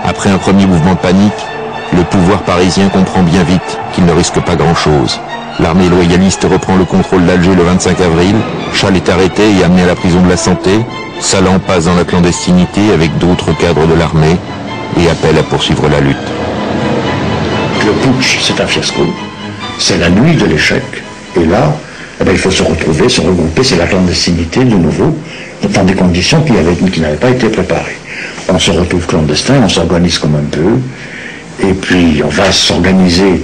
Après un premier mouvement de panique, le pouvoir parisien comprend bien vite qu'il ne risque pas grand-chose. L'armée loyaliste reprend le contrôle d'Alger le 25 avril, Chal est arrêté et amené à la prison de la Santé, Salan passe dans la clandestinité avec d'autres cadres de l'armée et appelle à poursuivre la lutte. Le putsch, c'est un fiasco, c'est la nuit de l'échec, et là, il faut se retrouver, se regrouper, c'est la clandestinité de nouveau, dans des conditions qui n'avaient pas été préparées. On se retrouve clandestin, on s'organise comme un peu, et puis on va s'organiser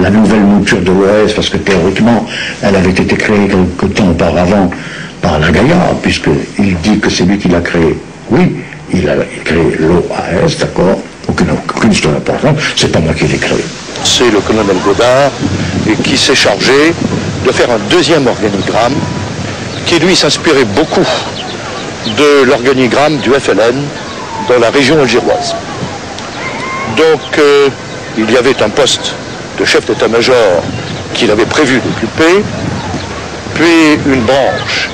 la nouvelle mouture de l'OAS, parce que théoriquement, elle avait été créée quelque temps auparavant par la Gaillard, puisqu'il dit que c'est lui qui l'a créée. Oui, il a créé l'OAS, d'accord, aucune histoire importante, c'est pas moi qui l'ai créé. C'est le colonel Godard qui s'est chargé de faire un deuxième organigramme qui lui s'inspirait beaucoup de l'organigramme du FLN dans la région algéroise. Donc il y avait un poste de chef d'état-major qu'il avait prévu d'occuper, puis une branche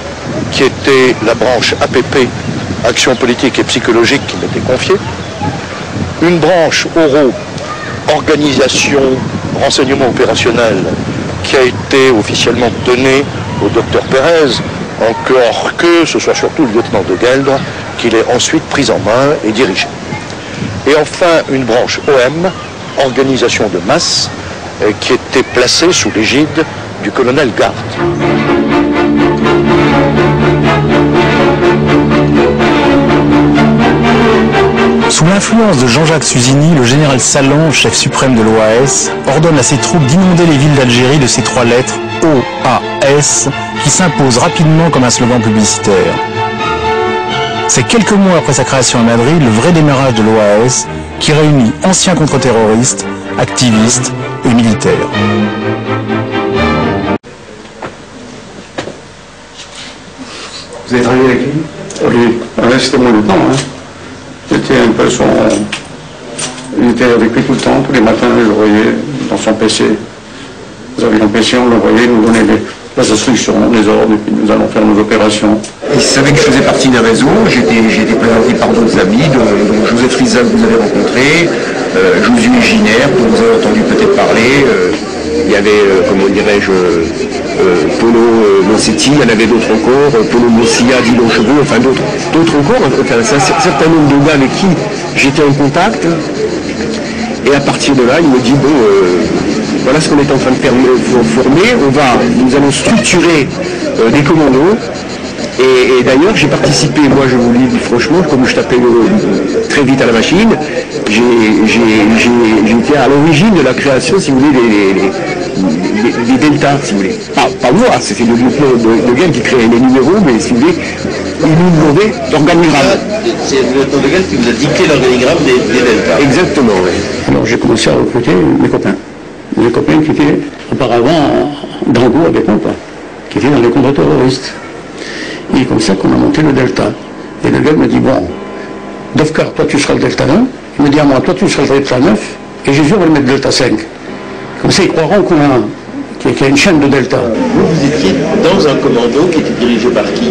qui était la branche APP, Action politique et psychologique, qui m'était confiée, une branche ORO, Organisation, renseignement opérationnel, qui a été officiellement donnée au docteur Pérez, encore que ce soit surtout le lieutenant de Gueldre qui l'ait ensuite prise en main et dirigée. Et enfin, une branche OM, organisation de masse, qui était placée sous l'égide du colonel Garde. Sous l'influence de Jean-Jacques Suzini, le général Salan, chef suprême de l'OAS, ordonne à ses troupes d'inonder les villes d'Algérie de ces trois lettres OAS qui s'imposent rapidement comme un slogan publicitaire. C'est quelques mois après sa création à Madrid le vrai démarrage de l'OAS qui réunit anciens contre-terroristes, activistes et militaires. Vous avez travaillé avec lui? Oui, c'était mon lieutenant. J'étais un peu son... Il était avec lui tout le temps, tous les matins, je le voyais dans son PC. Nous avions un PC, on le voyait, nous donnait les instructions, les ordres, et puis nous allons faire nos opérations. Il savait que je faisais partie d'un réseau, j'ai été présenté par d'autres amis, dont Joseph Rizal que vous avez rencontré, Josué Giner, dont vous avez entendu peut-être parler, il y avait, comment dirais-je, Polo Mossetti, il y en avait d'autres encore, Polo Mossia, Dillon Cheveux, enfin d'autres encore, enfin, un certain nombre de gars avec qui j'étais en contact, et à partir de là, il me dit, bon, voilà ce qu'on est en train de faire, former, nous allons structurer des commandos. Et d'ailleurs, j'ai participé, moi je vous le dis franchement, comme je tapais très vite à la machine, j'ai été à l'origine de la création, si vous voulez, des deltas, si vous voulez. Pas moi, c'était le lieutenant de Gueldre qui créait les numéros, mais si vous voulez, il nous demandait l'organigramme. C'est le lieutenant de Gueldre qui vous a dicté l'organigramme des deltas. Exactement, oui. Alors j'ai commencé à recruter mes copains qui étaient auparavant dans le groupe avec moi, qui étaient dans les contre-terroristes. Et c'est comme ça qu'on a monté le Delta. Et le gars me dit, bon, Dovkar, toi tu seras le Delta 1, il me dit à moi, toi tu seras le Delta 9, et Jésus va le mettre Delta 5. Comme ça ils croiront qu'il y a une chaîne de Delta. Vous étiez dans un commando qui était dirigé par qui?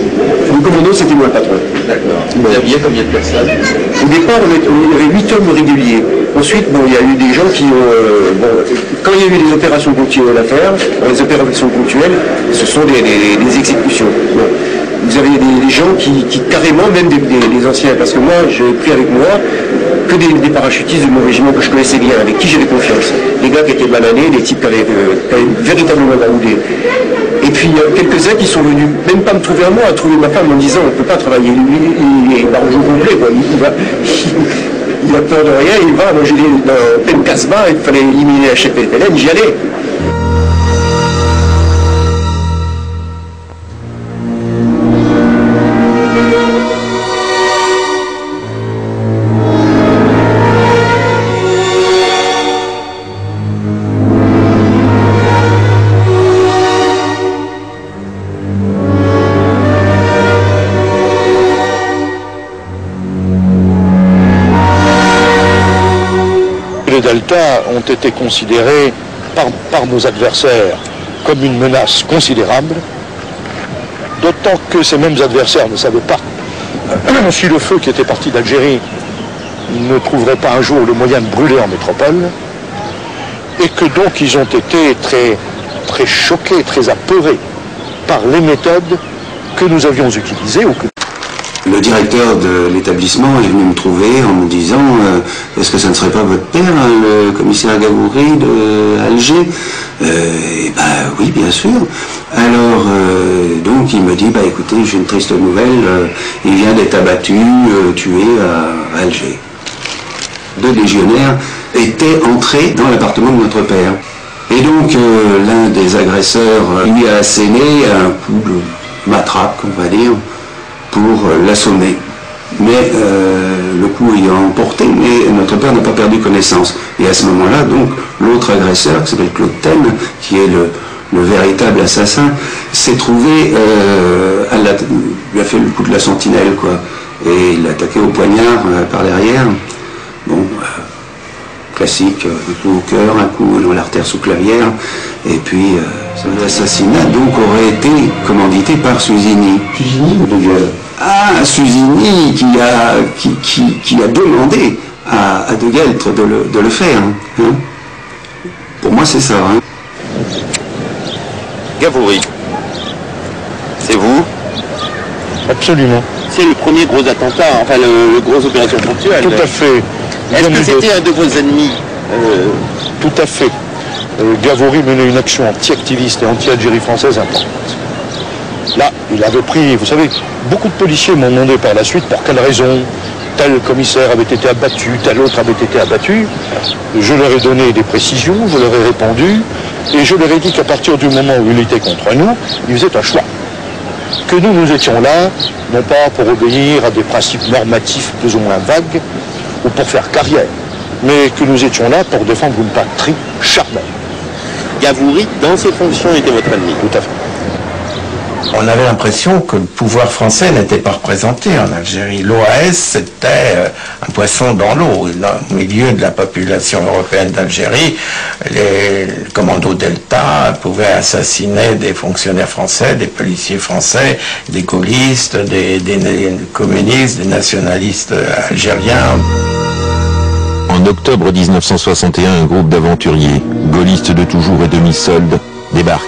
Le commando c'était moi le patron. D'accord. Vous aviez combien de personnes? Au départ il y avait 8 hommes réguliers. Ensuite, bon, il y a eu des gens qui ont... quand il y a eu des opérations ponctuelles à faire, les opérations ponctuelles, ce sont des exécutions. Bon. Vous avez des gens qui carrément, même des anciens, parce que moi, j'ai pris avec moi que des parachutistes de mon régiment que je connaissais bien, avec qui j'avais confiance. Les gars qui étaient bananés, les types qui avaient véritablement baroudé. Et puis, il y a quelques-uns qui sont venus, même pas me trouver à moi, à trouver ma femme en disant, on ne peut pas travailler, il est barougeau complet, quoi. Il a peur de rien, il va, moi j'ai dit, dans pleine casse-bas, il fallait éliminer la HPLN, j'y allais. Les deltas ont été considérés par nos adversaires comme une menace considérable, d'autant que ces mêmes adversaires ne savaient pas si le feu qui était parti d'Algérie ne trouveraient pas un jour le moyen de brûler en métropole, et que donc ils ont été très, très choqués, très apeurés par les méthodes que nous avions utilisées. Le directeur de l'établissement est venu me trouver en me disant est-ce que ça ne serait pas votre père, hein, le commissaire Gavouri de Alger? Oui, bien sûr. Alors, donc il me dit écoutez, j'ai une triste nouvelle, il vient d'être abattu, tué à Alger. 2 légionnaires étaient entrés dans l'appartement de notre père. Et donc l'un des agresseurs lui a asséné un coup de matraque, on va dire, pour l'assommer. Mais le coup ayant emporté, mais notre père n'a pas perdu connaissance. Et à ce moment-là, donc, l'autre agresseur, qui s'appelle Claude Taine, qui est le véritable assassin, s'est trouvé, lui a fait le coup de la sentinelle, quoi. Et il l'a attaqué au poignard par derrière. Bon, classique, un coup au cœur, un coup dans l'artère sous-clavière, et puis l'assassinat donc aurait été commandité par Suzini. Suzini ou De Gaulle? Ah, Suzini qui a demandé à De Gueltre de le faire. Hein. Pour moi, c'est ça. Hein. Gavouri, c'est vous? Absolument. C'est le premier gros attentat, enfin le gros opération ponctuelle. Tout à fait. Est-ce que c'était un de vos ennemis? Tout à fait. Gavouri menait une action anti-activiste et anti-Algérie française importante. Là, il avait pris, vous savez, beaucoup de policiers m'ont demandé par la suite pour quelle raison tel commissaire avait été abattu, tel autre avait été abattu. Je leur ai donné des précisions, je leur ai répondu, et je leur ai dit qu'à partir du moment où il était contre nous, il faisait un choix. Que nous étions là, non pas pour obéir à des principes normatifs plus ou moins vagues, ou pour faire carrière, mais que nous étions là pour défendre une patrie charnelle. Gavouri, dans ses fonctions, était votre ennemi. Tout à fait. On avait l'impression que le pouvoir français n'était pas représenté en Algérie. L'OAS, c'était un poisson dans l'eau. Au milieu de la population européenne d'Algérie, les commandos Delta pouvaient assassiner des fonctionnaires français, des policiers français, des gaullistes, des communistes, des nationalistes algériens. En octobre 1961, un groupe d'aventuriers, gaullistes de toujours et demi-soldes, débarqua